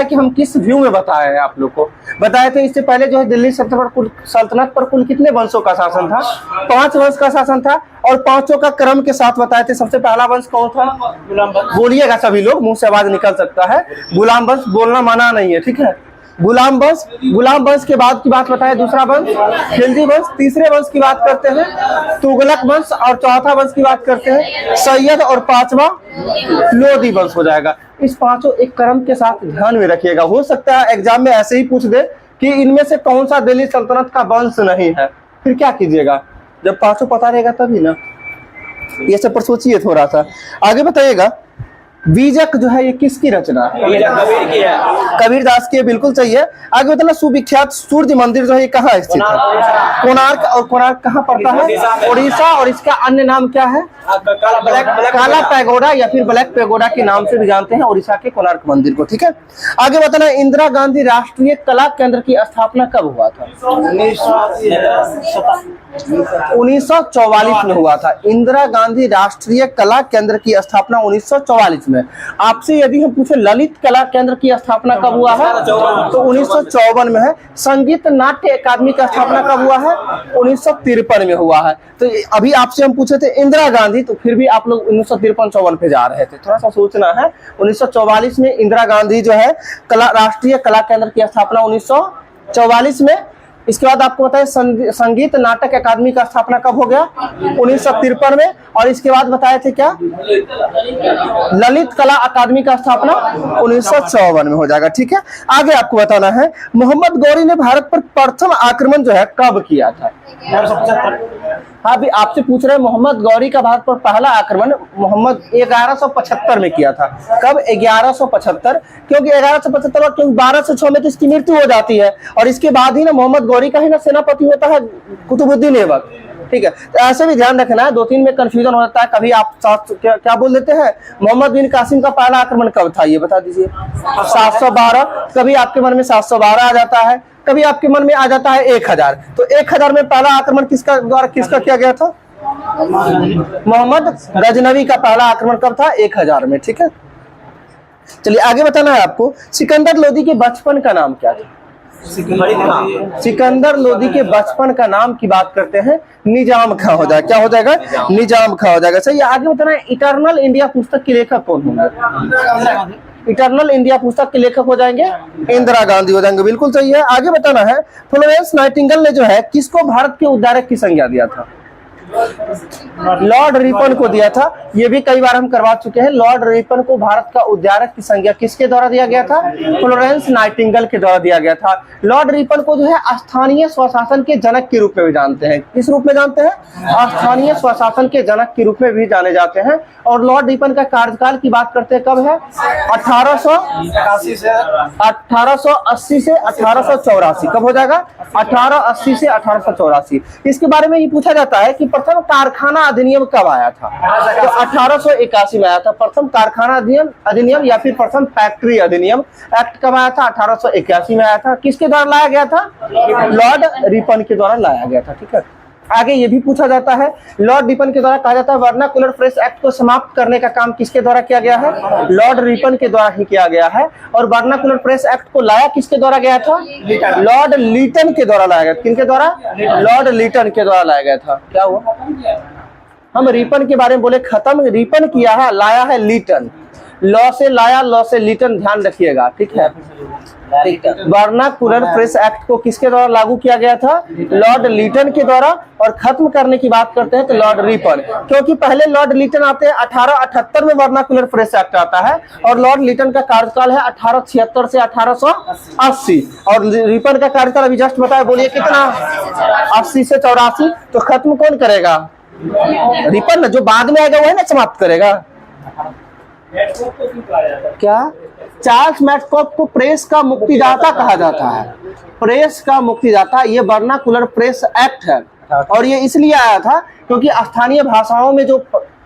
कि हम किस व्यू में बताए हैं आप लोग को बताए थे। इससे पहले जो है दिल्ली सल्तनत पर कुल कितने वंशों का शासन था? 5 वंश का शासन था और 5 का क्रम के साथ बताए थे। सबसे पहला वंश कौन था? बोलिएगा सभी लोग, मुंह से आवाज निकल सकता है। गुलाम वंश, बोलना मना नहीं है, ठीक है। गुलाम वंश के बाद की बात बताए दूसरा वंश खिलजी वंश, तीसरे वंश की बात करते हैं तुगलक वंश और चौथा वंश की बात करते हैं सैयद और 5वां लोधी वंश हो जाएगा। इस 5 एक क्रम के साथ ध्यान में रखिएगा। हो सकता है एग्जाम में ऐसे ही पूछ दे कि इनमें से कौन सा दिल्ली सल्तनत का वंश नहीं है, फिर क्या कीजिएगा? जब 5 पता रहेगा तभी ना। ये सब पर सोचिए थोड़ा सा। आगे बताइएगा, बीजक जो है ये किसकी रचना है? कबीरदास की, बिल्कुल चाहिए। आगे बताना, सुविख्यात सूर्य मंदिर जो है कहाँ स्थित है? कोणार्क। और कोणार्क कहाँ पड़ता है? उड़ीसा। और इसका अन्य नाम क्या है? काला पैगोडा या फिर ब्लैक पैगोडा के नाम से भी जानते हैं उड़ीसा के कोणार्क मंदिर को, ठीक है। आगे बताना, इंदिरा गांधी राष्ट्रीय कला केंद्र की स्थापना कब हुआ था? 1944 में हुआ था। इंदिरा गांधी राष्ट्रीय कला केंद्र की स्थापना 1944 में। आपसे यदि हम पूछे ललित कला केंद्र की स्थापना कब हुआ है तो 1954 में है। संगीत नाट्य अकादमी का स्थापना कब हुआ है? 1953 में हुआ है। तो अभी आपसे हम पूछे थे इंदिरा गांधी, तो फिर भी आप लोग 1953-54 पे जा रहे थे। थोड़ा सा सोचना है। 1944 में इंदिरा गांधी जो है राष्ट्रीय कला केंद्र की स्थापना 1944 में। इसके बाद आपको बताए संगीत नाटक अकादमी का स्थापना कब हो गया? 1953 में। और इसके बाद बताए थे क्या? ललित कला अकादमी का स्थापना 1954 में हो जाएगा, ठीक है। आगे आपको बताना है, मोहम्मद गौरी ने भारत पर प्रथम आक्रमण जो है कब किया था? हाँ, अभी आपसे पूछ रहे हैं मोहम्मद गौरी का भारत पर पहला आक्रमण मोहम्मद 1175 में किया था। कब? 1175। क्योंकि 1175 और क्योंकि 1206 में तो इसकी मृत्यु हो जाती है और इसके बाद ही ना मोहम्मद गौरी का ही ना सेनापति होता है कुतुबुद्दीन ऐबक, ठीक है। तो ऐसे भी ध्यान रखना है, 2-3 में कंफ्यूजन हो जाता है। कभी आप क्या बोल देते हैं? मोहम्मद बिन कासिम का पहला आक्रमण कब था, ये बता दीजिए। 712। कभी आपके मन में 712 आ जाता है, कभी आपके मन में आ जाता है 1000। तो 1000 में पहला आक्रमण किसका किया गया था? मोहम्मद गजनवी का पहला आक्रमण कब था? 1000 में, ठीक है। चलिए आगे बताना है आपको, सिकंदर लोदी के बचपन का नाम क्या था? सिकंदर लोदी के बचपन का नाम की बात करते हैं निजाम खां हो जाएगा। क्या हो जाएगा? निजाम खां हो जाएगा। सही। आगे बताना है, इटर्नल इंडिया पुस्तक के लेखक कौन होंगे? इटर्नल इंडिया पुस्तक के लेखक हो जाएंगे इंदिरा गांधी हो जाएंगे, बिल्कुल सही है। आगे बताना है, फ्लोरेंस नाइटिंगेल ने जो है किसको भारत के उद्धारक की संज्ञा दिया था? लॉर्ड रिपन को दिया था। ये भी कई बार हम करवा चुके हैं। लॉर्ड रिपन को भारत का उद्धारक की संज्ञा किसके द्वारा दिया गया था? फ्लोरेंस नाइटिंगेल के द्वारा दिया गया था। लॉर्ड रिपन को जो है स्थानीय स्वशासन के जनक के रूप में भी जानते हैं। किस रूप में जानते हैं? स्थानीय स्वशासन के जनक के रूप में भी जाने जाते हैं। और लॉर्ड रिपन का कार्यकाल की बात करते हैं, कब है? 1880 से 1884। कब हो जाएगा? 1880 से 1884। इसके बारे में ये पूछा जाता है कि प्रथम कारखाना अधिनियम कब आया था? तो 1881 में आया था प्रथम कारखाना अधिनियम या फिर प्रथम फैक्ट्री अधिनियम एक्ट कब आया था? 1881 में आया था। किसके द्वारा लाया गया था? लॉर्ड रिपन के द्वारा लाया गया था, ठीक है। आगे ये भी पूछा जाता है, लॉर्ड रिपन के द्वारा कहा जाता है वर्नाकुलर प्रेस एक्ट को समाप्त करने का काम किसके द्वारा किया गया है? लॉर्ड रिपन के द्वारा ही किया गया है। और वर्नाकुलर प्रेस एक्ट को लाया किसके द्वारा गया था? लॉर्ड लीटन के द्वारा लाया गया। किनके द्वारा? लॉर्ड लीटन के द्वारा लाया गया था। क्या हुआ? हम रिपन के बारे में बोले खत्म, रिपन किया है, लाया है लीटन। लॉ से लाया, लॉ से लीटन, ध्यान रखिएगा, ठीक है। वर्नाकुलर प्रेस एक्ट को किसके द्वारा लागू किया गया था? लॉर्ड लीटन के द्वारा। और खत्म करने की बात करते हैं तो लॉर्ड रिपन, क्योंकि पहले लॉर्ड लीटन आते हैं। 1878 में वर्नाकुलर प्रेस एक्ट आता है और लॉर्ड लीटन का कार्यकाल है 1876 से 1880। और रिपन का कार्यकाल अभी जस्ट बताया, बोलिए कितना? 80 से 84। तो खत्म कौन करेगा? रिपन। जो बाद में आएगा वो है ना समाप्त करेगा। क्या? चार्ल्स मैडकॉफ को प्रेस का मुक्तिदाता कहा जाता है। प्रेस का मुक्तिदाता, ये वर्नाकुलर प्रेस एक्ट है। और ये इसलिए आया था क्योंकि स्थानीय भाषाओं में जो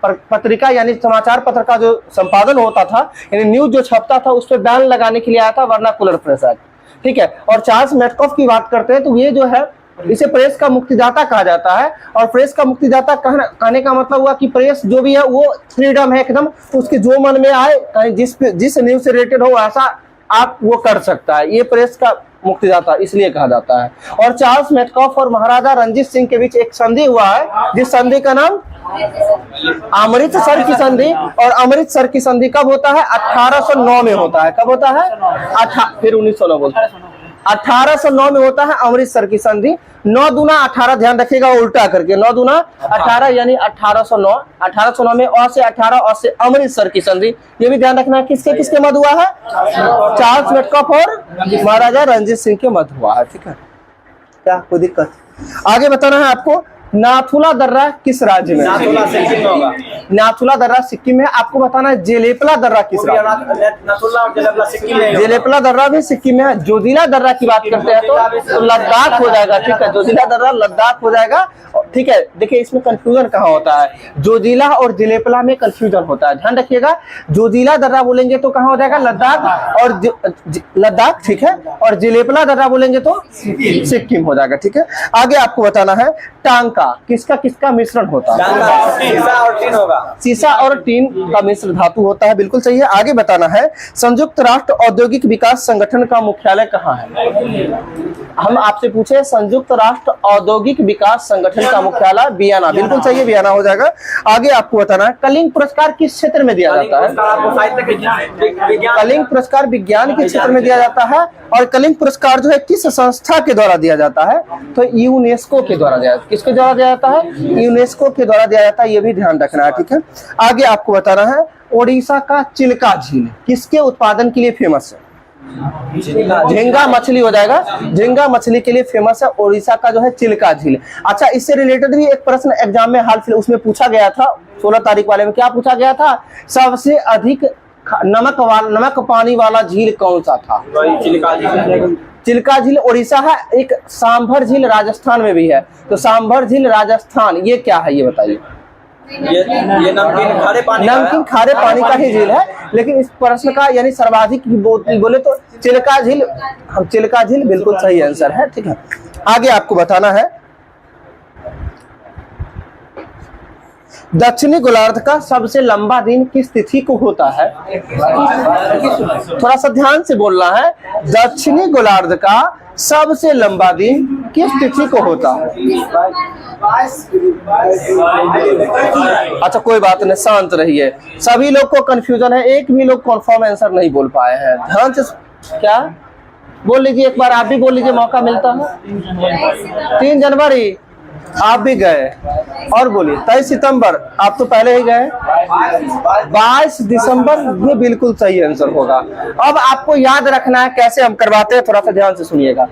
पत्रिका यानी समाचार पत्र का जो संपादन होता था, यानी न्यूज जो छपता था, उस पर बैन लगाने के लिए आया था वर्नाकुलर प्रेस एक्ट, ठीक है। और चार्ल्स मैडकॉफ की बात करते हैं तो ये जो है इसे प्रेस का मुक्तिदाता कहा जाता है। और प्रेस का मुक्तिदाता कहने का मतलब हुआ कि प्रेस जो भी है वो फ्रीडम है एकदम, उसके जो मन में आए, जिस न्यूज से रिलेटेड हो ऐसा आप वो कर सकता है, ये प्रेस का मुक्तिदाता इसलिए कहा जाता है। और चार्ल्स मेटकॉफ और महाराजा रणजीत सिंह के बीच एक संधि हुआ है, जिस संधि का नाम अमृतसर की संधि। और अमृतसर की संधि कब होता है? 1809 में होता है। कब होता है? फिर 1909 बोलते हैं। 1809 में होता है अमृतसर की संधि। 9 दूना 18, ध्यान रखिएगा उल्टा करके, 9 दूना 18 यानी 1809। 1809 में और से 18 और से अमृतसर की संधि, ये भी ध्यान रखना है। किसके किसके मध्य हुआ है? चार्ल्स मेटकॉफ और महाराजा रणजीत सिंह के मध्य हुआ है। ठीक है, क्या कोई दिक्कत? आगे बताना है आपको, नाथुला दर्रा किस राज्य में? नाथुला सिक्किम में होगा। नाथुला दर्रा सिक्किम में। आपको बताना है जेलेपला दर्रा किस राज्य में? नाथुला और जेलेपला सिक्किम में। जेलेपला दर्रा भी सिक्किम में है। जोजिला दर्रा की बात करते हैं तो लद्दाख हो जाएगा। ठीक है, जोजिला दर्रा लद्दाख हो जाएगा। ठीक है, देखिए इसमें कंफ्यूजन कहाँ होता है, जोजिला और जेलेपला में कंफ्यूजन होता है, ध्यान रखिएगा। जोजिला दर्रा बोलेंगे तो कहाँ हो जाएगा? लद्दाख और लद्दाख। ठीक है, और जेलेपला दर्रा बोलेंगे तो सिक्किम हो जाएगा। ठीक है, आगे आपको बताना है टांका किसका किसका मिश्रण होता है? सीसा और टीन होगा। सीसा और टीन का मिश्र धातु होता है, बिल्कुल सही है। आगे बताना है, संयुक्त राष्ट्र औद्योगिक विकास संगठन का मुख्यालय कहाँ है? हम आपसे पूछे संयुक्त राष्ट्र औद्योगिक विकास संगठन का मुख्यालय वियना, बिल्कुल सही है, वियना हो जाएगा। आगे आपको बताना है, कलिंग पुरस्कार किस क्षेत्र में दिया जाता है? कलिंग पुरस्कार विज्ञान के क्षेत्र में दिया जाता है। और कलिंग पुरस्कार जो है किस संस्था के द्वारा दिया जाता है? तो यूनेस्को के द्वारा दिया जाता है। किसके द्वारा दिया जाता है? यूनेस्को के द्वारा दिया जाता है, ये भी ध्यान रखना है। ठीक है, आगे आपको बताना है, ओडिशा का चिल्का झील किसके उत्पादन के लिए फेमस है? झींगा मछली हो जाएगा। झींगा मछली के लिए फेमस है उड़ीसा का जो है चिल्का झील। अच्छा, इससे रिलेटेड भी एक प्रश्न एग्जाम में हाल फिलहाल उसमें पूछा गया था, 16 तारीख वाले में। क्या पूछा गया था? सबसे अधिक नमक पानी वाला झील कौन सा था? चिल्का झील उड़ीसा है। एक सांभर झील राजस्थान में भी है, तो सांभर झील राजस्थान, ये क्या है ये बताइए? ये नमकीन खारे पानी का ही झील है, लेकिन इस प्रश्न का यानी सर्वाधिक बोले तो चिल्का झील, हम चिल्का झील बिल्कुल सही आंसर है। ठीक है, आगे आपको बताना है, दक्षिणी गोलार्ध का सबसे लंबा दिन किस तिथि को होता है? थोड़ा सा ध्यान से बोलना है। दक्षिणी गोलार्ध का सबसे लंबा दिन किस तिथि को होता है? अच्छा, कोई बात नहीं, शांत रहिए। सभी लोग को कंफ्यूजन है, एक भी लोग कंफर्म आंसर नहीं बोल पाए हैं। ध्यान से क्या बोल लीजिए, एक बार आप भी बोल लीजिए, मौका मिलता है। 3 जनवरी आप भी गए, और बोलिए 23 सितंबर, आप तो पहले ही गए। 22 दिसंबर, ये बिल्कुल सही आंसर होगा। अब आपको याद रखना है कैसे हम करवाते हैं, थोड़ा सा ध्यान से सुनिएगा।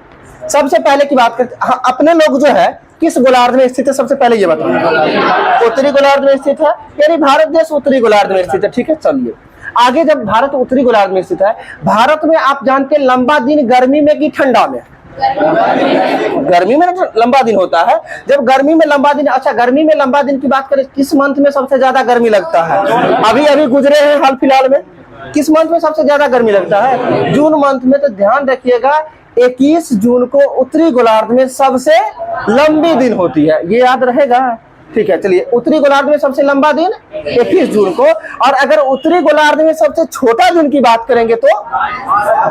सबसे पहले की बात करते हैं, अपने लोग जो है किस गोलार्ध में स्थित है, सबसे पहले ये बताओ। उत्तरी गोलार्ध में स्थित है, यानी भारत देश उत्तरी गोलार्ध में स्थित है। ठीक है, चलिए आगे। जब भारत उत्तरी गोलार्ध में स्थित है, भारत में आप जानते हैं लंबा दिन गर्मी में कि ठंडा में? गर्मी में लंबा दिन होता है। जब गर्मी में लंबा दिन, अच्छा गर्मी में लंबा दिन की बात करें, किस मंथ में सबसे ज्यादा गर्मी लगता है? अभी अभी गुजरे हैं हाल फिलहाल में, किस मंथ में सबसे ज्यादा गर्मी लगता है? जून मंथ में। तो ध्यान रखिएगा, 21 जून को उत्तरी गोलार्ध में सबसे लंबी दिन होती है, ये याद रहेगा। ठीक है, चलिए, उत्तरी गोलार्ध में सबसे लंबा दिन 21 जून को। और अगर उत्तरी गोलार्ध में सबसे छोटा दिन की बात करेंगे तो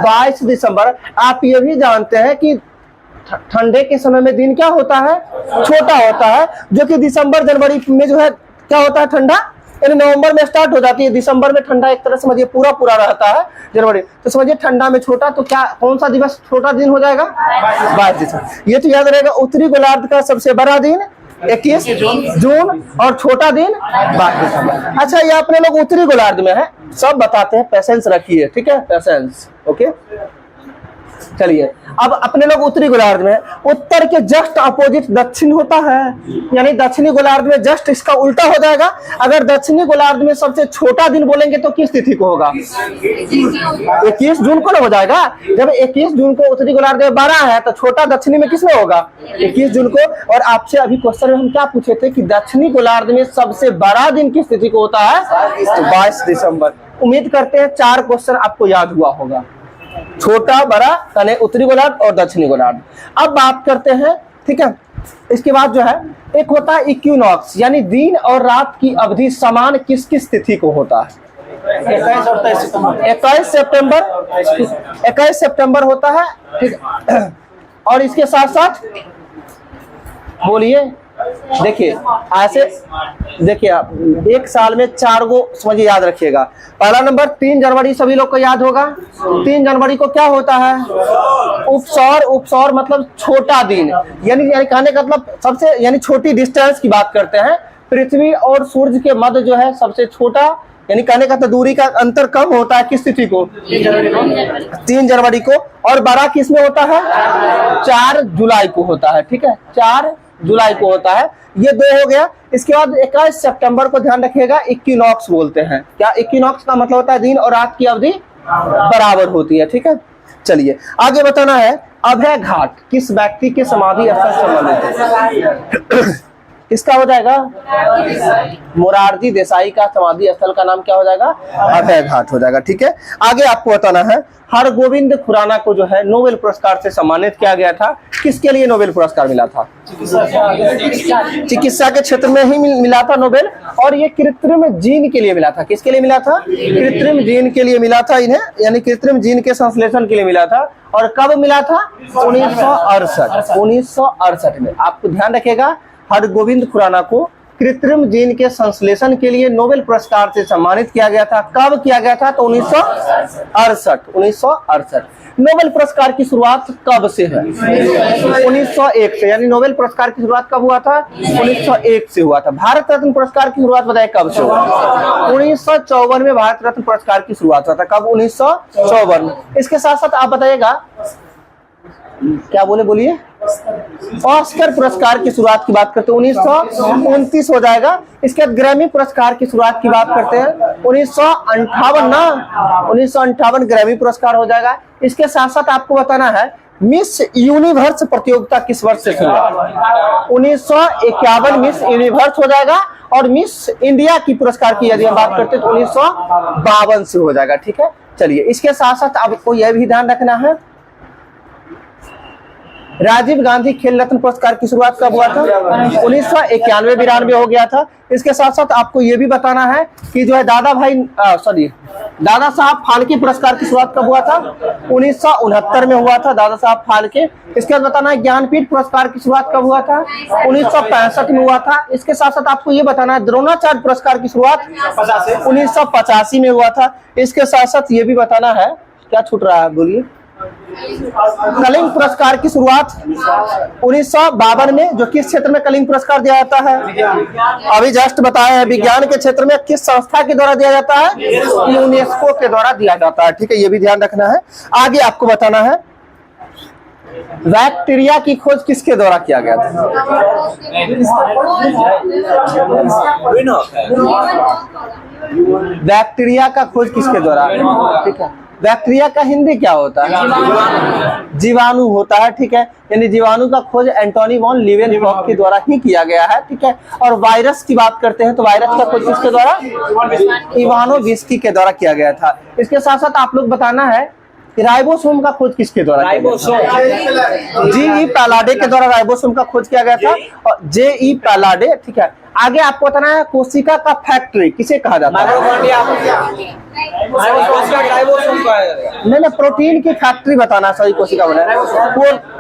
22 दिसंबर। आप ये भी जानते हैं कि ठंडे के समय में दिन क्या होता है? छोटा होता है, जो कि दिसंबर जनवरी में जो है क्या होता है? ठंडा, यानी नवंबर में स्टार्ट हो जाती है, दिसंबर में ठंडा एक तरह समझिए पूरा रहता है जनवरी। तो समझिए ठंडा में छोटा, तो क्या कौन सा दिवस छोटा दिन हो जाएगा? 22 दिसंबर। ये तो याद रहेगा। उत्तरी गोलार्ध का सबसे बड़ा दिन 21 जून और छोटा दिन 22 दिसंबर। अच्छा, ये अपने लोग उत्तरी गोलार्ध में है, सब बताते हैं, पेशेंस रखिए। ठीक है, पेशेंस, ओके। चलिए, अब अपने लोग उत्तरी गोलार्ध में, उत्तर के जस्ट अपोजिट दक्षिण होता है, यानी दक्षिणी गोलार्ध में जस्ट इसका उल्टा हो जाएगा। अगर दक्षिणी गोलार्ध में सबसे छोटा दिन बोलेंगे तो किस तिथि को होगा? 21 जून को ना हो जाएगा। जब 21 जून को उत्तरी गोलार्ध में 12 है, तो छोटा दक्षिणी में किसमें होगा? 21 जून को। और आपसे अभी क्वेश्चन में हम क्या पूछे थे कि दक्षिणी गोलार्ध में सबसे बड़ा दिन किस तिथि को होता है? 22 दिसंबर। उम्मीद करते हैं 4 क्वेश्चन आपको याद हुआ होगा, छोटा बड़ा यानी उत्तरी गोलार्ध और दक्षिणी गोलार्ध। अब बात करते हैं, ठीक है, इसके बाद जो है एक होता है इक्विनॉक्स, यानी दिन और रात की अवधि समान किस किस तिथि को होता है? 21 और 23 सितंबर 21 सितंबर होता है, ठीक है। और इसके साथ साथ बोलिए, देखिए ऐसे, देखिए आप एक साल में 4 गो समझिए याद रखिएगा। पहला नंबर 3 जनवरी सभी लोग को याद होगा। 3 जनवरी को क्या होता है? उपसौर। उपसौर मतलब छोटा दिन, यानी कहने का मतलब सबसे यानी छोटी डिस्टेंस की बात करते हैं। पृथ्वी और सूर्य के मध्य जो है सबसे छोटा, यानी कहने का तो दूरी का अंतर कम होता है किस तिथि को? 3 जनवरी को। और बड़ा किस में होता है? 4 जुलाई को होता है, ठीक है, 4 जुलाई को होता है। ये 2 हो गया। इसके बाद 21 सितंबर को ध्यान रखिएगा, इक्विनॉक्स बोलते हैं। क्या इक्विनॉक्स का मतलब होता है? दिन और रात की अवधि बराबर होती है, ठीक है। चलिए आगे बताना है, अभय घाट किस व्यक्ति के समाधि स्थल से संबंधित है? किसका हो जाएगा? मोरारजी देसाई का समाधि स्थल का नाम क्या हो जाएगा? अभय घाट हो जाएगा, ठीक है। आगे आपको बताना है, हरगोविंद खुराना को जो है नोबेल पुरस्कार से सम्मानित किया गया था। किसके लिए नोबेल पुरस्कार मिला था? चिकित्सा के क्षेत्र में ही मिला था नोबेल। और ये कृत्रिम जीन के लिए मिला था। किसके लिए मिला था? कृत्रिम जीन के लिए मिला था इन्हें, यानी कृत्रिम जीन के संश्लेषण के लिए मिला था। और कब मिला था? 1968 में। आपको ध्यान रखिएगा, हरगोविंद खुराना को कृत्रिम जीन के संश्लेषण के लिए नोबेल पुरस्कार से सम्मानित किया गया था। कब किया गया था? तो 1968। नोबेल पुरस्कार की शुरुआत कब से है? 1901 से। यानी नोबेल पुरस्कार की शुरुआत कब हुआ था? 1901 से हुआ था। भारत रत्न पुरस्कार की शुरुआत बताइए कब से हुआ? 1954 में भारत रत्न पुरस्कार की शुरुआत हुआ था। कब? 1954 में। इसके साथ साथ आप बताइएगा, क्या बोलिए। ऑस्कर पुरस्कार की शुरुआत की बात करते हैं 1929 हो जाएगा। इसके बाद ग्रैमी पुरस्कार की शुरुआत की बात करते हैं 1958 ग्रैमी पुरस्कार हो जाएगा। इसके साथ साथ आपको बताना है, मिस यूनिवर्स प्रतियोगिता किस वर्ष से शुरू हुआ? 1951 मिस यूनिवर्स हो जाएगा। और मिस इंडिया की पुरस्कार की यदि हम बात करते हैं तो 1952 से हो जाएगा, ठीक है। चलिए इसके साथ साथ आपको यह भी ध्यान रखना है, राजीव गांधी खेल रत्न पुरस्कार की शुरुआत कब हुआ था? 1991-92 हो गया था। इसके साथ साथ आपको यह भी बताना है कि जो है दादा साहब फाल्के पुरस्कार की शुरुआत कब हुआ था? 1969 में हुआ था, दादा साहब फाल्के। इसके बाद बताना है, ज्ञानपीठ पुरस्कार की शुरुआत कब हुआ था? 1965 में हुआ था। इसके साथ साथ आपको ये बताना है, द्रोणाचार्य पुरस्कार की शुरुआत 1985 में हुआ था। इसके साथ साथ ये भी बताना है, क्या छूट रहा है बोलिए। कलिंग पुरस्कार की शुरुआत 1952 में। जो किस क्षेत्र में कलिंग पुरस्कार दिया जाता है? अभी जस्ट बताया है, विज्ञान के क्षेत्र में। किस संस्था के द्वारा दिया जाता है? यूनेस्को के द्वारा दिया जाता है, ठीक है, ये भी ध्यान रखना है। आगे आपको बताना है, बैक्टीरिया की खोज किसके द्वारा किया गया था? बैक्टीरिया का खोज किसके द्वारा? ठीक है, बैक्टीरिया का हिंदी क्या होता है? जीवाणु होता है, ठीक है। यानी जीवाणु का खोज एंटोनी वॉन लीवेनहॉक के द्वारा ही किया गया है, ठीक है। और वायरस की बात करते हैं तो वायरस का खोज किसके द्वारा? इवानोविस्की के द्वारा किया गया था। इसके साथ साथ आप लोग बताना है, राइबोसोम का खोज किसके द्वारा? G.E. पैलाडे के द्वारा राइबोसोम का खोज किया गया था। और J.E. पैलाडे, ठीक है। आगे आपको बताना है, कोशिका का फैक्ट्री किसे कहा जाता है? नहीं, प्रोटीन की फैक्ट्री बताना सही। कोशिका बना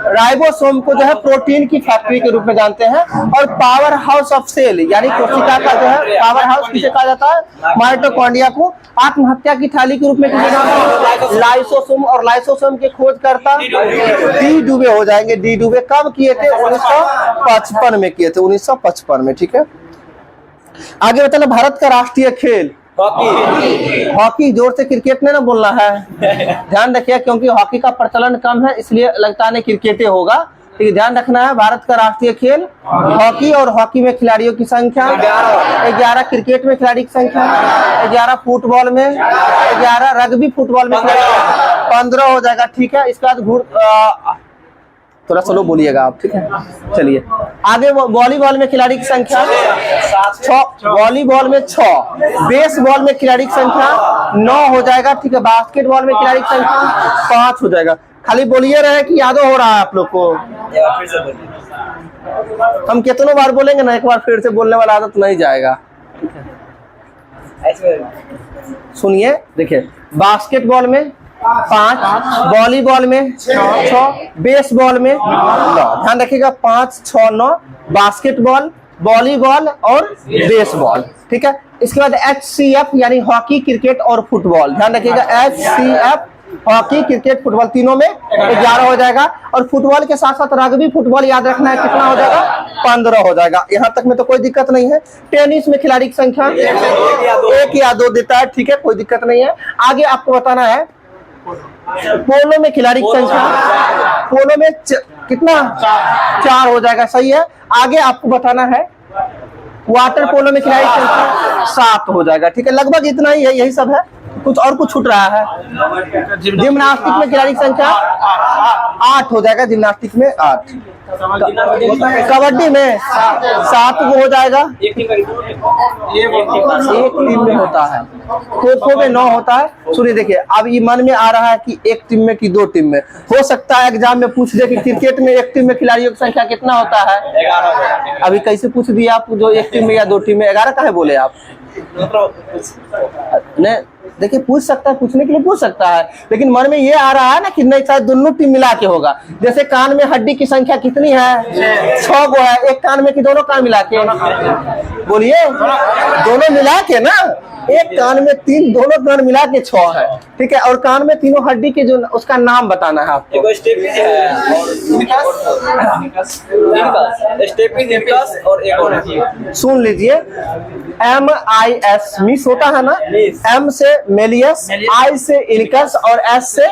राइबोसोम को जो है प्रोटीन की फैक्ट्री के रूप में जानते हैं। और पावर हाउस ऑफ सेल, यानी कोशिका का जो है पावर हाउस किसे कहा जाता है? माइटोकॉन्ड्रिया को। आत्महत्या की थैली के रूप में किसे जानते हैं? लाइसोसोम। और लाइसोसोम के खोजकर्ता डी डुबे हो जाएंगे। डी डुबे कब किए थे? 1955 में किए थे, 1955 में, ठीक है। आगे बताना, भारत का राष्ट्रीय खेल हॉकी। जोर से क्रिकेट में ना बोलना है, ध्यान रखिए, क्योंकि हॉकी का प्रचलन कम है, इसलिए लगता है क्रिकेट होगा, ठीक है। ध्यान रखना है, भारत का राष्ट्रीय खेल हॉकी। और हॉकी में खिलाड़ियों की संख्या 11, क्रिकेट में खिलाड़ी की संख्या 11, फुटबॉल में 11, रग्बी फुटबॉल में 15 हो जाएगा, ठीक है। इसके बाद थोड़ा स्लो बोलिएगा आप, ठीक है। चलिए आगे, वॉलीबॉल में खिलाड़ी की संख्या 6, वॉलीबॉल में 6, बेसबॉल में खिलाड़ी की संख्या 9 हो जाएगा, ठीक है। बास्केटबॉल में खिलाड़ी की संख्या 5 हो जाएगा। खाली बोलिए रहे कि याद हो रहा है आप लोग को? हम कितनों बार बोलेंगे ना, एक बार फिर से बोलने वाला आदत नहीं जाएगा, ठीक है। सुनिए, देखिए, बास्केटबॉल में 5, वॉलीबॉल में 6, बेसबॉल में 9। ध्यान रखिएगा, 5, 6, 9 बास्केटबॉल, वॉलीबॉल और बेसबॉल। ठीक है, इसके बाद HCF यानी हॉकी, क्रिकेट और फुटबॉल। ध्यान रखिएगा, HCF हॉकी, क्रिकेट, फुटबॉल तीनों में 11 हो जाएगा। और फुटबॉल के साथ साथ रग्बी फुटबॉल याद रखना है, कितना हो जाएगा? 15 हो जाएगा। यहाँ तक में तो कोई दिक्कत नहीं है। टेनिस में खिलाड़ी की संख्या 1 या 2 देता है, ठीक है, कोई दिक्कत नहीं है। आगे आपको बताना है पोलो में खिलाड़ी की संख्या, पोलो में कितना? 4 हो जाएगा, सही है। आगे आपको बताना है वाटर पोलो में खिलाड़ी की संख्या 7 हो जाएगा, ठीक है। लगभग इतना ही है, यही सब है, कुछ और कुछ छूट रहा है। जिम्नास्टिक में खिलाड़ी की संख्या 8 हो जाएगा, जिम्नास्टिक में 8। कबड्डी में 7 हो जाएगा, एक टीम में होता है। खो खो में 9 होता है। सुनिए, देखिए, अब ये मन में आ रहा है कि एक टीम में कि 2 टीम में। हो सकता है एग्जाम में पूछ दे कि क्रिकेट में एक टीम में खिलाड़ियों की संख्या कितना होता है? 11। अभी कैसे पूछ दिया आप, जो एक टीम में या 2 टीम में? 11 काहे बोले आप? नहीं, देखिए, पूछ सकता है, पूछने के लिए पूछ सकता है, लेकिन मन में ये आ रहा है ना कि नहीं, शायद दोनों टीम मिला के होगा। जैसे कान में हड्डी की संख्या कितनी है? 6 गो है। एक कान में कि दोनों कान मिला के? बोलिए, दोनों मिला के ना। एक कान में 3, दोनों कान मिला के 6 है, ठीक है। और कान में तीनों हड्डी के जो उसका नाम बताना है आपको। सुन लीजिए, MIS मिस होता है ना, M से मेलियस, I से इनकस और S से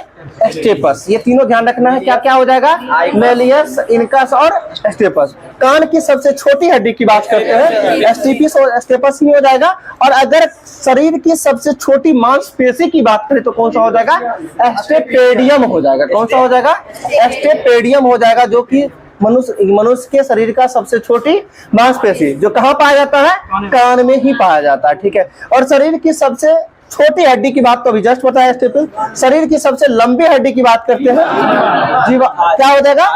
स्टेपस। ये तीनों ध्यान रखना है। क्या क्या हो जाएगा? मेलियस, इनकस और स्टेपस। कान की सबसे छोटी हड्डी की बात करते हैं, स्टेपिस और स्टेपस ही हो जाएगा। और अगर शरीर की सबसे छोटी मांसपेशी की बात करें तो कौन सा हो जाएगा? स्टेपेडियम हो जाएगा। कौन सा हो जाएगा? स्टेपेडियम हो जाएगा, जो कि मनुष्य के शरीर का सबसे छोटी मांसपेशी, जो कहाँ पाया जाता है? कान में ही पाया जाता है, ठीक है। और शरीर की सबसे छोटी हड्डी की बात तो अभी जस्ट बताया स्टेपल। शरीर की सबसे लंबी हड्डी की बात करते हैं, क्या हो जाएगा?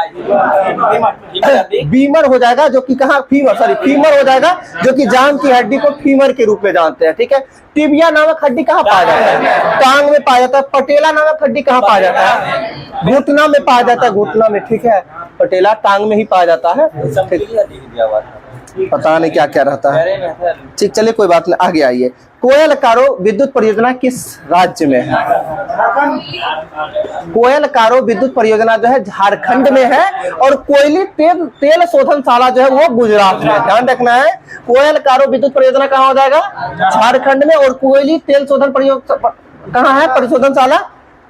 बीमर हो जाएगा, जो कि कहाँ? फीमर हो जाएगा, जो कि जांघ की हड्डी को फीमर के रूप में जानते हैं, ठीक है। टिबिया नामक हड्डी कहाँ पाया जाता है? टांग में पाया जाता है। पटेला नामक हड्डी कहाँ पाया जाता है? घुटना में पाया जाता है, घुटना में, ठीक है। पटेला टांग में ही पाया जाता है। पता नहीं क्या क्या रहता है, ठीक, चलिए कोई बात नहीं, आगे आइए। कोयल कारो विद्युत परियोजना किस राज्य में है? कोयल कारो विद्युत परियोजना जो है झारखंड में है। और कोयली तेल शोधनशाला जो है वो गुजरात में। ध्यान रखना है, कोयल कारो विद्युत परियोजना कहाँ हो जाएगा? झारखंड में। और कोयली तेल शोधन कहाँ है? परिशोधनशाला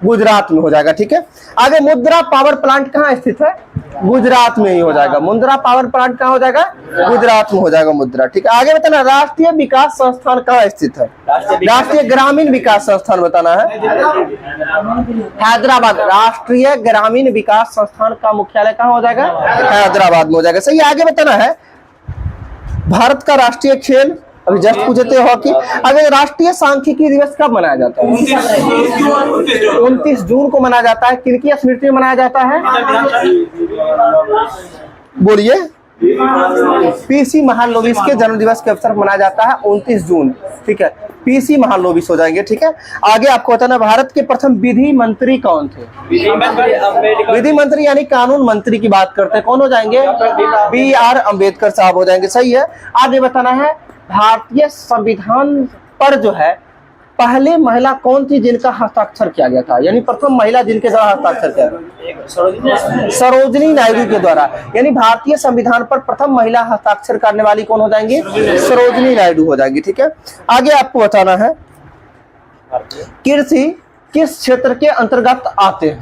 गुजरात में हो जाएगा, ठीक है। आगे, मुद्रा पावर प्लांट कहाँ स्थित है? गुजरात में ही हो जाएगा। मुद्रा पावर प्लांट कहाँ हो जाएगा? गुजरात में हो जाएगा मुद्रा, ठीक है। आगे बताना, राष्ट्रीय विकास संस्थान कहाँ स्थित है? राष्ट्रीय ग्रामीण विकास संस्थान बताना है। हैदराबाद। राष्ट्रीय ग्रामीण विकास संस्थान का मुख्यालय कहाँ हो जाएगा? हैदराबाद में हो जाएगा, सही। आगे बताना है, भारत का राष्ट्रीय खेल, अभी जस्ट पूछे थे हॉकी। अगर राष्ट्रीय सांख्यिकी दिवस कब मनाया जाता है? 29 जून को मनाया जाता है। किनकी स्मृति में मनाया जाता है? बोलिए। PC महालनोबिस के जन्म दिवस के अवसर पर मनाया जाता है 29 जून, ठीक है। PC महालनोबिस हो जाएंगे, ठीक है। आगे आपको बताना, भारत के प्रथम विधि मंत्री कौन थे? विधि मंत्री यानी कानून मंत्री की बात करते हैं, कौन हो जाएंगे? BR अम्बेडकर साहब हो जाएंगे, सही है। आगे बताना है, भारतीय संविधान पर जो है पहले महिला कौन थी जिनका हस्ताक्षर किया गया था? यानी प्रथम महिला जिनके द्वारा हस्ताक्षर किया? सरोजिनी नायडू के द्वारा। यानी भारतीय संविधान पर प्रथम महिला हस्ताक्षर करने वाली कौन हो जाएंगी? सरोजिनी नायडू हो जाएंगी, ठीक है। आगे आपको बताना है, कृषि किस क्षेत्र के अंतर्गत आते हैं?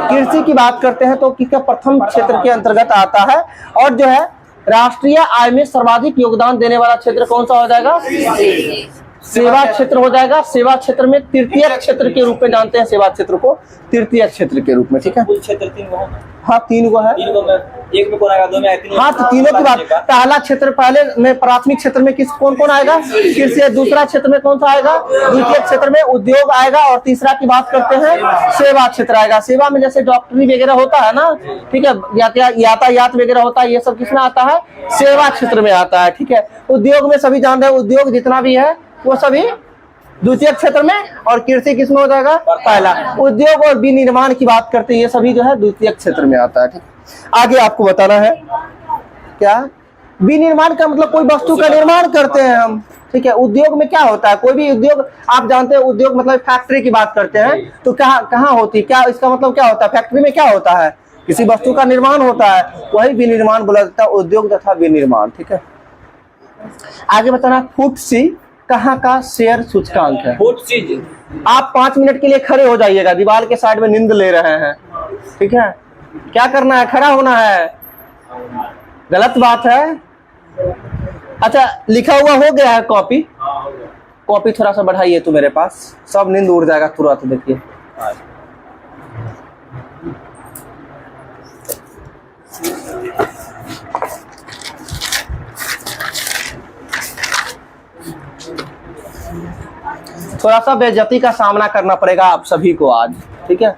कृषि की बात करते हैं तो किसका प्रथम क्षेत्र के अंतर्गत आता है? और जो है राष्ट्रीय आय में सर्वाधिक योगदान देने वाला क्षेत्र कौन सा हो जाएगा? सेवा क्षेत्र हो जाएगा। सेवा क्षेत्र में तृतीय क्षेत्र के रूप में जानते हैं, सेवा क्षेत्र को तृतीय क्षेत्र के रूप में, ठीक है। क्षेत्र 3 गो है। हाँ, 3 गो है। 3 गो में एक में कौन आएगा? 2 में आएगा। हाँ, तो तीनों की बात। पहला क्षेत्र, पहले में प्राथमिक क्षेत्र में किस कौन कौन आएगा? कृषि। दूसरा क्षेत्र में कौन सा आएगा? द्वितीय क्षेत्र में उद्योग आएगा। और तीसरा की बात करते हैं, सेवा क्षेत्र आएगा। सेवा में जैसे डॉक्टरी वगैरह होता है ना, ठीक है, यातायात वगैरह होता है, ये सब किसमें आता है? सेवा क्षेत्र में आता है, ठीक है। उद्योग में सभी जान रहे हैं, उद्योग जितना भी है वो सभी द्वितीय क्षेत्र में, और कृषि किसमें हो जाएगा? पहला। उद्योग और विनिर्माण की बात करते हैं, ये सभी जो है द्वितीय क्षेत्र में आता है। ठीक, आगे आपको बताना है क्या? विनिर्माण का मतलब कोई वस्तु का निर्माण करते हैं हम। ठीक है, उद्योग में क्या होता है? कोई भी उद्योग, आप जानते हैं उद्योग मतलब फैक्ट्री की बात करते हैं, तो कहाँ होती है? क्या इसका मतलब क्या होता है? फैक्ट्री में क्या होता है? किसी वस्तु का निर्माण होता है, वही विनिर्माण बोला जाता है, उद्योग तथा विनिर्माण। ठीक है, आगे बताना, फुटसी कहाँ का शेयर सूचकांक है? आप 5 मिनट के लिए खड़े हो जाइएगा, दीवार के साइड में नींद ले रहे हैं। ठीक है, क्या करना है? खड़ा होना है। गलत बात है। अच्छा, लिखा हुआ हो गया है कॉपी? कॉपी थोड़ा सा बढ़ाइए तो मेरे पास, सब नींद उड़ जाएगा तुरंत। देखिए थोड़ा सा बेइज्जती का सामना करना पड़ेगा आप सभी को आज। ठीक है,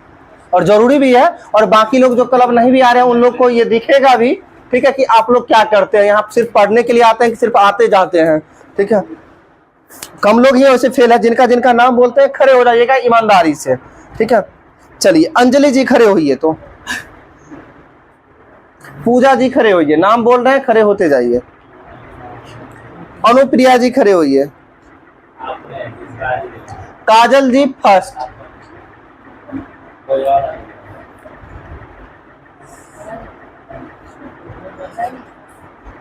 और जरूरी भी है, और बाकी लोग जो क्लब नहीं भी आ रहे हैं उन लोग को ये दिखेगा भी। ठीक है, कि आप लोग क्या करते हैं यहाँ, सिर्फ पढ़ने के लिए आते हैं कि सिर्फ आते जाते हैं। ठीक है, कम लोग ही वैसे फेल है। जिनका जिनका नाम बोलते हैं खड़े हो जाइएगा ईमानदारी से। ठीक है, चलिए अंजलि जी खड़े होइए, तो पूजा जी खड़े होइए, नाम बोल रहे हैं, खड़े होते जाइए। अनुप्रिया जी खड़े होइए। काजल जी फर्स्ट।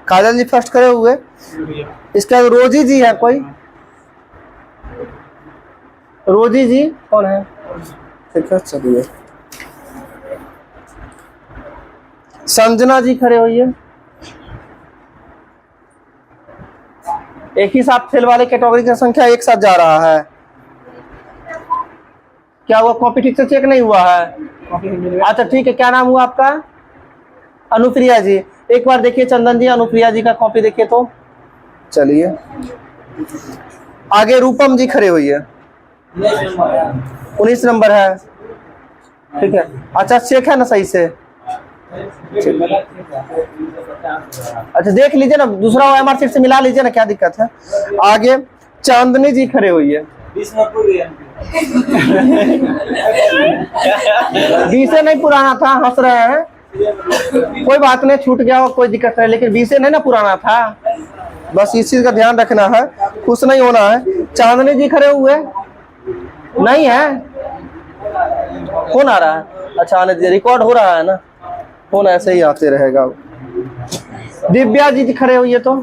काजल जी फर्स्ट खड़े हुए। इसका रोजी जी है कोई? रोजी जी कौन है? ठीक है, चलिए संजना जी खड़े होइए। एक ही साथ फेल वाले कैटेगरी की संख्या एक साथ जा रहा है। क्या हुआ? कॉपी ठीक से चेक नहीं हुआ है? अच्छा ठीक है, क्या नाम हुआ आपका? अनुप्रिया जी। एक बार देखिए चंदन जी, अनुप्रिया जी का कॉपी देखिए तो। चलिए आगे रूपम जी खड़े हुई है। 19 नंबर है। ठीक है, अच्छा चेक है ना सही से? अच्छा देख लीजिए ना, दूसरा OMR सीट से मिला लीजिए ना, क्या दिक्कत है? आगे चांदनी जी खड़े हुई है। 20 से नहीं पुराना था, हंस रहे हैं, कोई बात नहीं, छूट गया हो कोई दिक्कत नहीं, लेकिन 20 से नहीं ना पुराना था। बस इस चीज का ध्यान रखना है, खुश नहीं होना है। चांदनी जी खड़े हुए नहीं है? कौन आ रहा है? अच्छा आने दीजिए, रिकॉर्ड हो रहा है ना, फोन ऐसे ही आते रहेगा। दिव्या जी खड़े हुई तो।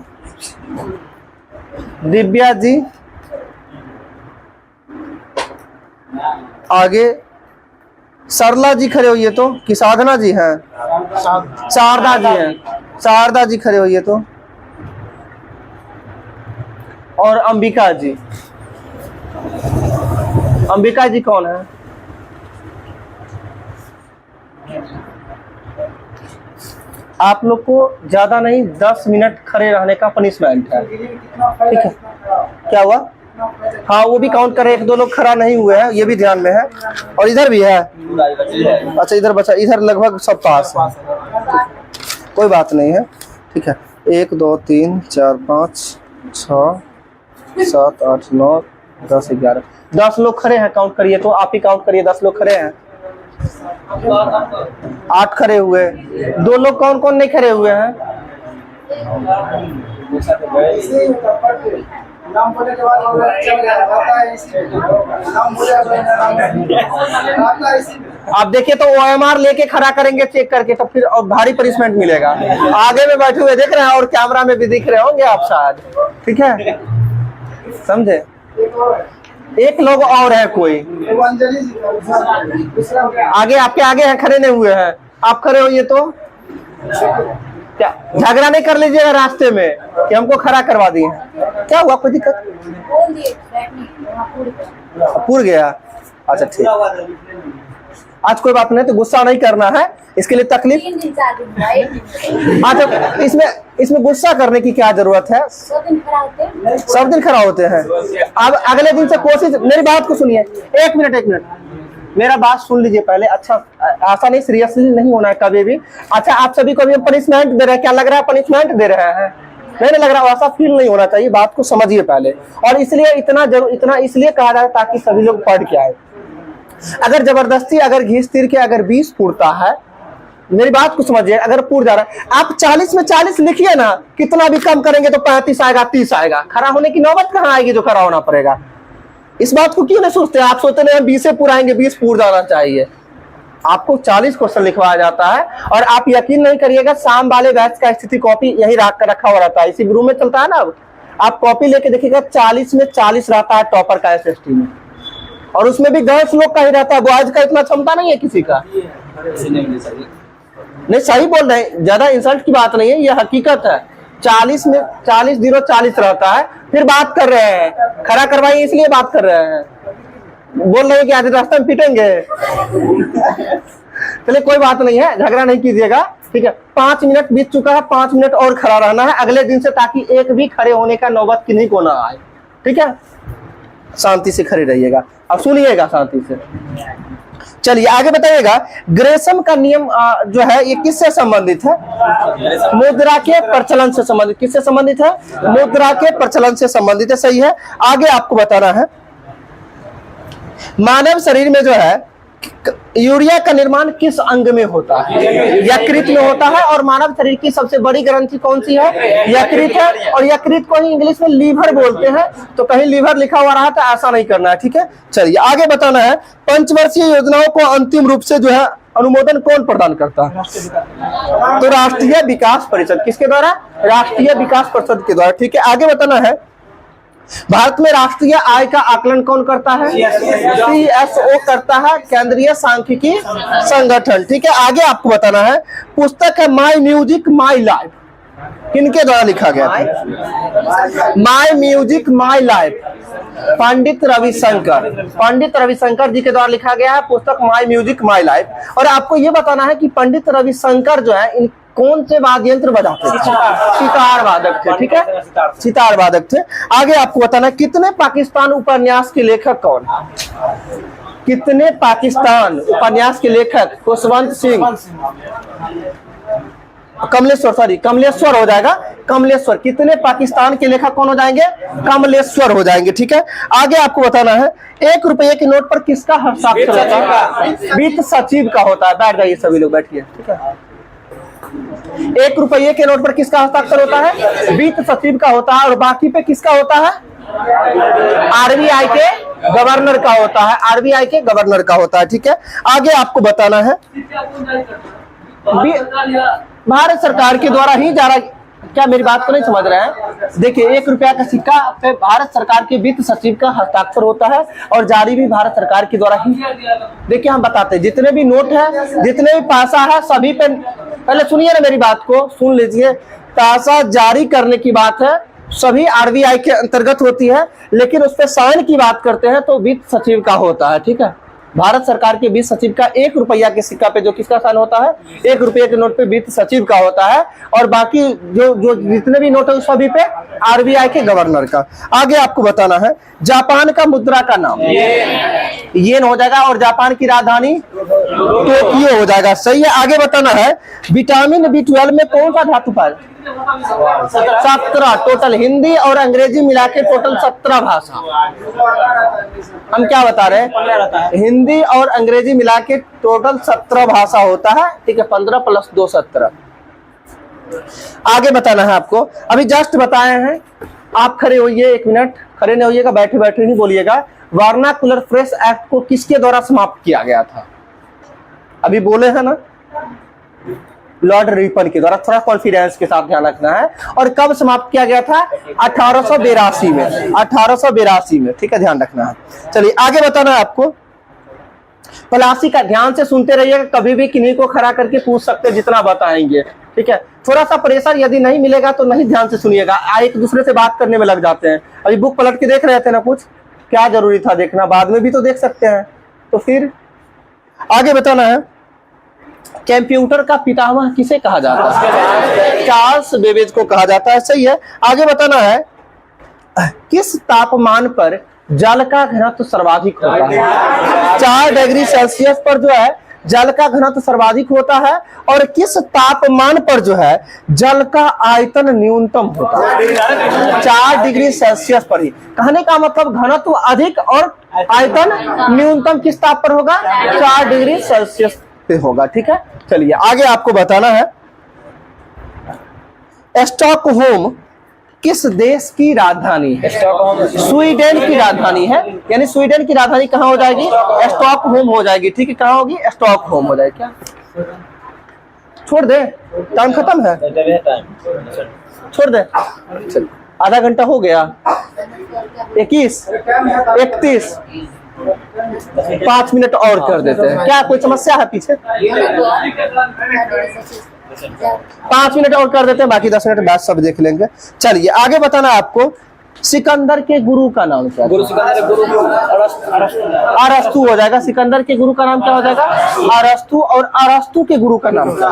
दिव्या जी। आगे सरला जी खड़े हुई तो, कि साधना जी हैं? शारदा जी हैं। शारदा जी खड़े हुई तो, और अंबिका जी। अंबिका जी कौन है? आप लोग को ज्यादा नहीं 10 मिनट खड़े रहने का पनिशमेंट है। ठीक है, क्या हुआ? हाँ वो भी काउंट करें, 1-2 लोग खड़ा नहीं हुए हैं, ये भी ध्यान में है। और इधर भी है? अच्छा इधर बचा, इधर लगभग सब पास है, कोई बात नहीं है। ठीक है, 1 2 3 4 5 6 7 8 9 10 11 10 लोग खड़े हैं, काउंट करिए तो, आप ही काउंट करिए। 10 लोग खड़े हैं, 8 खड़े हुए, 2 लोग कौन कौन नहीं खड़े हुए हैं? आप देखिए तो OMR लेके खड़ा करेंगे चेक करके, तो फिर और भारी पनिशमेंट मिलेगा। आगे में बैठे हुए देख रहे हैं, और कैमरा में भी दिख रहे होंगे आप शायद। ठीक है, समझे? एक लोग और है कोई आगे, आपके आगे हैं, खड़े नहीं हुए हैं, आप खड़े होइए तो। क्या झगड़ा नहीं कर लीजिएगा रास्ते में कि हमको खड़ा करवा दिए? क्या हुआ, कोई दिक्कत? पूर गया? अच्छा ठीक, आज कोई बात नहीं, तो गुस्सा नहीं करना है, इसके लिए तकलीफ। अच्छा इसमें गुस्सा करने की क्या जरूरत है? सब दिन खड़ा होते हैं। अब अगले दिन से कोशिश, मेरी बात को सुनिए, 1 मिनट मेरा बात सुन लीजिए पहले। अच्छा ऐसा नहीं, सीरियसली नहीं होना है कभी भी। अच्छा आप सभी को भी पनिशमेंट दे रहे हैं, क्या लग रहा है पनिशमेंट दे रहे हैं? नहीं लग रहा, वैसा फील नहीं होना चाहिए, बात को समझिए पहले। और इसलिए इतना इसलिए कहा जाए ताकि सभी लोग पढ़ के आए। अगर जबरदस्ती अगर घीस तीर के अगर 20 पूरता है, मेरी बात को समझिए, अगर पूर जा रहा है, आप 40 में 40 लिखिए ना, कितना भी कम करेंगे तो 35 आएगा, 30 आएगा, खड़ा होने की नौबत कहाँ आएगी जो खड़ा होना पड़ेगा। इस बात को क्यों नहीं सोचते आप? सोचते नहीं 20 से पूराएंगे, 20 पूर जाना चाहिए। आपको 40 क्वेश्चन लिखवाया जाता है और आप यकीन नहीं करिएगा, शाम वाले बैच का स्थिति कॉपी यही रखा हुआ रहता है, इसी रूम में चलता है ना। अब आप कॉपी लेके देखिएगा, 40 में 40 रहता है टॉपर का एसएसटी में, और उसमें भी गर्ल्स लोग का ही रहता है, बॉयज का इतना क्षमता नहीं है किसी का। नहीं सही बोल रहे हैं, ज्यादा इंसल्ट की बात नहीं है, यह हकीकत है। 40 में 40 0 40 रहता है, फिर बात कर रहे हैं, खड़ा करवाइए इसलिए बात कर रहे हैं, बोल रहे हैं कि आज रास्ते में पीटेंगे। चलिए कोई बात नहीं है, झगड़ा नहीं कीजिएगा, ठीक है। 5 मिनट बीत चुका है, 5 मिनट और खड़ा रहना है अगले दिन से, ताकि एक भी खड़े होने का नौबत किन्हीं को ना आए, ठीक है। शांति से खड़े रहिएगा, अब सुनिएगा शांति से। चलिए आगे बताइएगा, ग्रेसम का नियम जो है ये किससे संबंधित है? मुद्रा के प्रचलन से संबंधित। किससे संबंधित है? मुद्रा के प्रचलन से संबंधित है, सही है। आगे आपको बताना है, मानव शरीर में जो है यूरिया का निर्माण किस अंग में होता है? यकृत में होता है। और मानव शरीर की सबसे बड़ी ग्रंथि कौन सी है? यकृत है। और यकृत को ही इंग्लिश में लीवर बोलते हैं, तो कहीं लीवर लिखा हुआ रहा तो ऐसा नहीं करना है, ठीक है। चलिए आगे बताना है, पंचवर्षीय योजनाओं को अंतिम रूप से जो है अनुमोदन कौन प्रदान करता है? तो राष्ट्रीय विकास परिषद। किसके द्वारा? राष्ट्रीय विकास परिषद के द्वारा, ठीक है। आगे बताना है, भारत में राष्ट्रीय आय का आकलन कौन करता है? CSO करता है, केंद्रीय सांख्यिकी संगठन, ठीक है। आगे आपको बताना है, पुस्तक है माई म्यूजिक माई लाइफ, किनके द्वारा लिखा गया था? माई music my life, Pandit Ravishankar जी के द्वारा लिखा गया है पुस्तक माई म्यूजिक माई लाइफ। और आपको ये बताना है कि पंडित रविशंकर जो है इन कौन से वाद्य यंत्र बजाते थे? सितार वादक थे, ठीक है, सितार वादक थे। आगे आपको बताना, कितने पाकिस्तान उपन्यास के लेखक कौन? कितने पाकिस्तान उपन्यास के लेखक? खुशवंत सिंह, कमलेश्वर हो जाएगा, कमलेश्वर। कितने पाकिस्तान के लेखक कौन हो जाएंगे? कमलेश्वर हो जाएंगे, ठीक है। आगे आपको बताना है, 1 रुपये के नोट पर किसका हस्ताक्षर होता है? वित्त सचिव का होता है। बैठ जाइए सभी लोग, बैठिए, ठीक है। 1 रुपये के नोट पर किसका हस्ताक्षर होता है? वित्त सचिव का होता है। और बाकी पे किसका होता है? RBI के गवर्नर का होता है, RBI के गवर्नर का होता है, ठीक है। आगे आपको बताना है, भारत सरकार के द्वारा ही जारी, क्या मेरी बात को नहीं समझ रहे हैं? देखिए 1 रुपया का सिक्का पे भारत सरकार के वित्त सचिव का हस्ताक्षर होता है और जारी भी भारत सरकार के द्वारा ही। देखिए हम बताते हैं, जितने भी नोट है, जितने भी पैसा है, सभी पे, पहले सुनिए ना मेरी बात को, सुन लीजिए। पैसा जारी करने की बात है, सभी RBI के अंतर्गत होती है, लेकिन उस पर साइन की बात करते हैं तो वित्त सचिव का होता है, ठीक है। भारत सरकार के वित्त सचिव का 1 रुपया के सिक्का पे जो किसका साइन होता है? 1 रुपये के नोट पे वित्त सचिव का होता है। और बाकी जो जितने भी नोट है उस सभी पे RBI के गवर्नर का। आगे आपको बताना है, जापान का मुद्रा का नाम येन हो जाएगा, और जापान की राजधानी टोक्यो हो जाएगा, सही है। आगे बताना है, विटामिन B12 में कौन सा धातु पाए? 17 टोटल, हिंदी और अंग्रेजी मिला के टोटल 17 भाषा। हम क्या बता रहे हैं? हिंदी और अंग्रेजी मिला के टोटल 17 भाषा होता है, ठीक है। 15 + 2 17। आगे बताना है आपको, अभी जस्ट बताए हैं। आप खड़े होइए, 1 मिनट खड़े नहीं होइएगा, बैठे बैठे नहीं बोलिएगा। वर्नाकुलर फ्रेश एक्ट को किसके द्वारा समाप्त किया गया था? अभी बोले हैं ना, लॉर्ड रिपन के द्वारा। थोड़ा कॉन्फिडेंस के साथ ध्यान रखना है। और कब समाप्त किया गया था? 1882 में, 1882 में, ठीक है, ध्यान रखना है। चलिए आगे बताना है आपको, पलासी का ध्यान से सुनते रहिएगा, कभी भी किन्हीं को खड़ा करके पूछ सकते जितना बताएंगे, ठीक है। थोड़ा सा प्रेशर यदि नहीं मिलेगा तो नहीं ध्यान से सुनिएगा, एक दूसरे से बात करने में लग जाते हैं। अभी बुक पलट के देख रहे थे ना, कुछ क्या जरूरी था देखना? बाद में भी तो देख सकते हैं। तो फिर आगे बताना है, कंप्यूटर का पितामह किसे कहा जाता है? चार्ल्स बेबेज को कहा जाता है, सही है। आगे बताना है, किस तापमान पर जल का घनत्व सर्वाधिक होता है? 4 डिग्री सेल्सियस पर जो है जल का घनत्व सर्वाधिक होता है और किस तापमान पर जो है जल का आयतन न्यूनतम होता है? 4 डिग्री सेल्सियस पर ही। कहने का मतलब घनत्व अधिक और आयतन न्यूनतम किस ताप पर होगा? 4 डिग्री सेल्सियस पे होगा। ठीक है, चलिए आगे आपको बताना है स्टॉकहोम किस देश की राजधानी है? स्वीडन की राजधानी है, यानी स्वीडन की राजधानी कहाँ हो जाएगी? स्टॉकहोम हो जाएगी। ठीक है, कहाँ होगी? स्टॉकहोम हो जाएगी। क्या छोड़ दे, टाइम खत्म है, छोड़ दे। चल, आधा घंटा हो गया। 21, 31, 5 मिनट और कर देते हैं। क्या कोई समस्या है पीछे? 5 मिनट और कर देते हैं, बाकी 10 मिनट बाद सब देख लेंगे। चलिए आगे बताना आपको, सिकंदर के गुरु का नाम क्या? गुरु सिकंदर गुरु अरस्तु हो जाएगा। सिकंदर के गुरु का नाम क्या हो जाएगा? अरस्तु। और अरस्तु के गुरु का नाम क्या?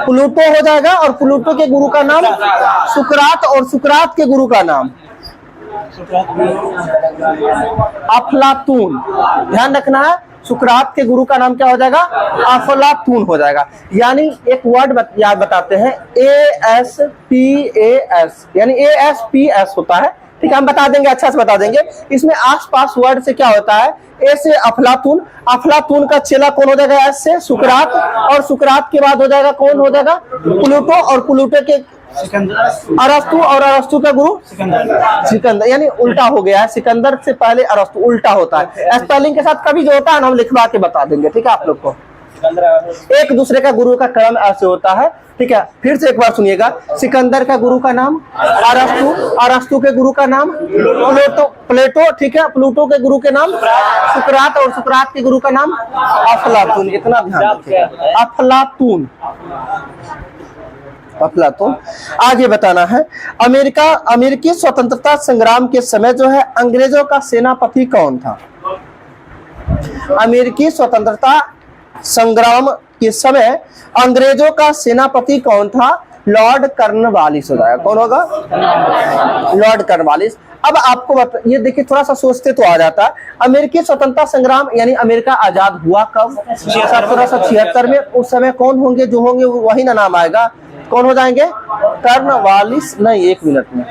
प्लूटो हो जाएगा। और प्लूटो के गुरु का नाम सुकरात। और सुकरात के गुरु का नाम अफलातून। ध्यान रखना है, सुकरात के गुरु का नाम क्या हो जाएगा? अफलातून हो जाएगा। यानी एक वर्ड याद बताते हैं, ASPAS, यानी ASPS होता है। ठीक है, हम बता देंगे, अच्छा से बता देंगे। इसमें आसपास वर्ड से क्या होता है? ए से अफलातून, अफलातून का चेला कौन हो जाएगा? एस से सुकरात। और सुकरात के बाद हो जाएगा कौन हो जाएगा? प्लूटो। और प्लूटो के अरस्तु। और अरस्तु का गुरु सिकंदर, यानी उल्टा हो गया है। सिकंदर से पहले अरस्तु, उल्टा होता है। स्पेलिंग के साथ कभी जो होता है ना हम लिखवा के बता देंगे। ठीक है, आप लोग को एक दूसरे का गुरु का क्रम ऐसे होता है। ठीक है, फिर से एक बार सुनिएगा, सिकंदर का गुरु का नाम अरस्तु, अरस्तु के गुरु का नाम प्लेटो। ठीक है, प्लूटो के गुरु के नाम सुकरात। और सुकरात के गुरु का नाम अफलातून। इतना ध्यान रखिएगा, अफलातून, अफलातून। आगे बताना है, अमेरिकी स्वतंत्रता संग्राम के समय जो है अंग्रेजों का सेनापति कौन था? अमेरिकी स्वतंत्रता संग्राम के समय अंग्रेजों का सेनापति कौन था? लॉर्ड कर्नवालिस हो जाएगा। कौन होगा? Lord Cornwallis. अब आपको ये देखिए, थोड़ा सा सोचते तो आ जाता है। अमेरिकी स्वतंत्रता संग्राम यानी अमेरिका आजाद हुआ कब? 1776 में। उस समय कौन होंगे? जो होंगे वही ना नाम आएगा। कौन हो जाएंगे? कर्नवालिस। नहीं, 1 मिनट में।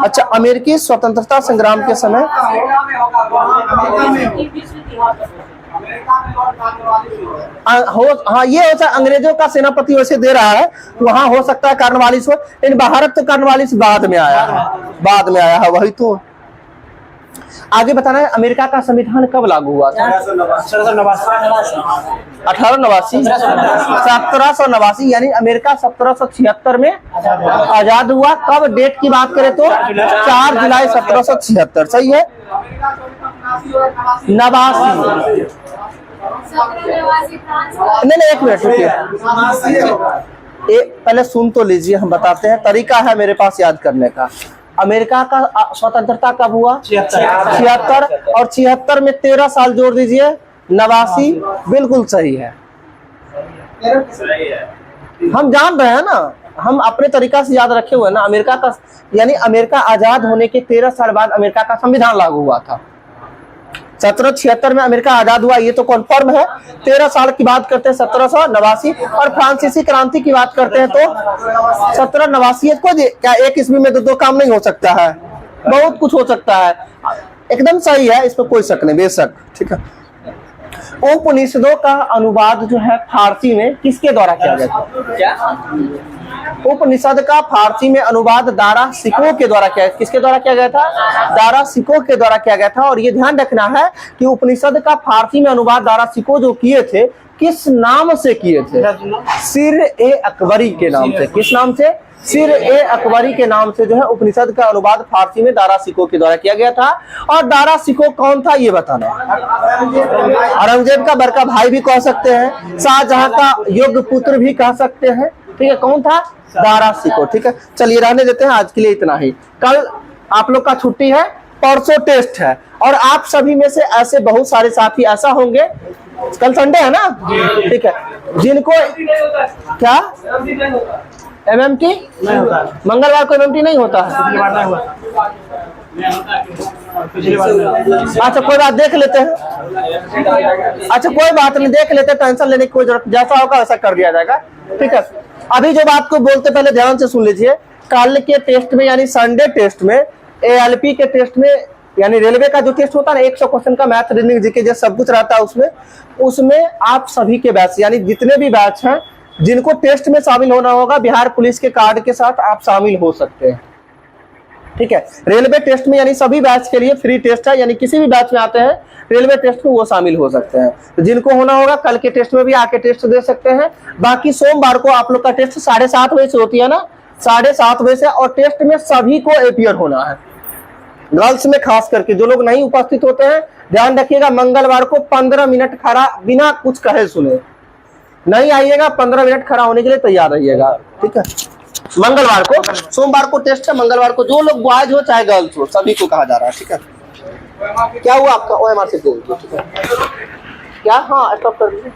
अच्छा, अमेरिकी स्वतंत्रता संग्राम के समय हाँ, ये होता है अंग्रेजों का सेनापति वैसे दे रहा है, वहां हो सकता है कर्नवालिस हो, लेकिन भारत तो कर्नवालिस बाद में आया है, वही तो। आगे बताना है, अमेरिका का संविधान कब लागू हुआ था? 1889, 1789, यानी अमेरिका 1776 में आजाद हुआ। कब डेट की बात करें तो 4 जुलाई 1776। सही है। 89, नहीं 1 मिनट रुकिए, पहले सुन तो लीजिए, हम बताते हैं। तरीका है मेरे पास याद करने का। अमेरिका का स्वतंत्रता कब हुआ? 76। और 76 में 13 साल जोड़ दीजिए, 89। बिल्कुल सही है। हम जान रहे हैं ना, हम अपने तरीका से याद रखे हुए ना। अमेरिका का यानी अमेरिका आजाद होने के 13 साल बाद अमेरिका का संविधान लागू हुआ था। 1776 में अमेरिका आजाद हुआ, ये तो कन्फर्म है। 13 साल की बात करते हैं 1789। और फ्रांसीसी क्रांति की बात करते हैं तो 1789 को। क्या एक ईस्वी में दो काम नहीं हो सकता है? बहुत कुछ हो सकता है। एकदम सही है, इसमें कोई शक नहीं, बेशक। ठीक है। उपनिषदों का अनुवाद जो है फारसी में किसके द्वारा किया गया था? उपनिषद का फारसी में अनुवाद दारा सिको के द्वारा किया। किसके द्वारा किया गया था? दारा सिको के द्वारा किया गया था। और ये ध्यान रखना है कि उपनिषद का फारसी में अनुवाद दारा सिको जो किए थे, किस नाम से किए थे? सिर ए अकबरी के नाम से। किस नाम से? सिर ए अकबरी के नाम से जो है उपनिषद का अनुवाद फारसी में दारा सिको के द्वारा किया गया था। और दारा सिको कौन था ये बताना। औरंगजेब का बड़का भाई भी कह सकते हैं, शाहजहां का योग्य पुत्र भी कह सकते हैं। ठीक है, कौन था? दारा सिको। ठीक है, चलिए रहने देते हैं, आज के लिए इतना ही। कल आप लोग का छुट्टी है, परसों टेस्ट है। और आप सभी में से ऐसे बहुत सारे साथी ऐसा होंगे, कल संडे है ना? ठीक है, जिनको क्या MMT नहीं होता, मंगलवार को MMT नहीं होता है। पिछली बार नहीं हुआ, पिछली बार नहीं हुआ। अच्छा कोई बात, देख लेते हैं। अच्छा कोई बात नहीं, देख लेते हैं, टेंशन लेने की कोई जरूरत, जैसा होगा वैसा कर दिया जाएगा। ठीक है, अभी जो बात को बोलते पहले ध्यान से सुन लीजिए। कल के टेस्ट में यानी संडे टेस्ट में, ALP के टेस्ट में, यानी रेलवे का जो टेस्ट होता है ना 100 क्वेश्चन का, मैथ रीजनिंग जीके जैसे सब कुछ रहता है उसमें आप सभी के बैच यानी जितने भी बैच हैं जिनको टेस्ट में शामिल होना होगा, बिहार पुलिस के कार्ड के साथ आप शामिल हो सकते हैं। ठीक है, रेलवे टेस्ट में यानी सभी बैच के लिए फ्री टेस्ट है, यानी किसी भी बैच में आते हैं रेलवे टेस्ट में वो शामिल हो सकते हैं। तो जिनको होना होगा कल के टेस्ट में भी आके टेस्ट दे सकते हैं। बाकी सोमवार को आप लोग का टेस्ट 7:30 बजे से होती है ना, 7:30 बजे से, और टेस्ट में सभी को अपीयर होना है। गर्ल्स में खास करके जो लोग नहीं उपस्थित होते हैं ध्यान रखिएगा, मंगलवार को 15 मिनट खड़ा बिना कुछ कहे सुने नहीं आइएगा, 15 मिनट खड़ा होने के लिए तैयार रहिएगा। ठीक है, मंगलवार को, सोमवार को टेस्ट है, मंगलवार को जो लोग बॉयज हो चाहे गर्ल्स हो सभी को कहा जा रहा है। ठीक है, क्या हुआ आपका OMR से? ठीक है क्या, हाँ स्टॉप कर दीजिए।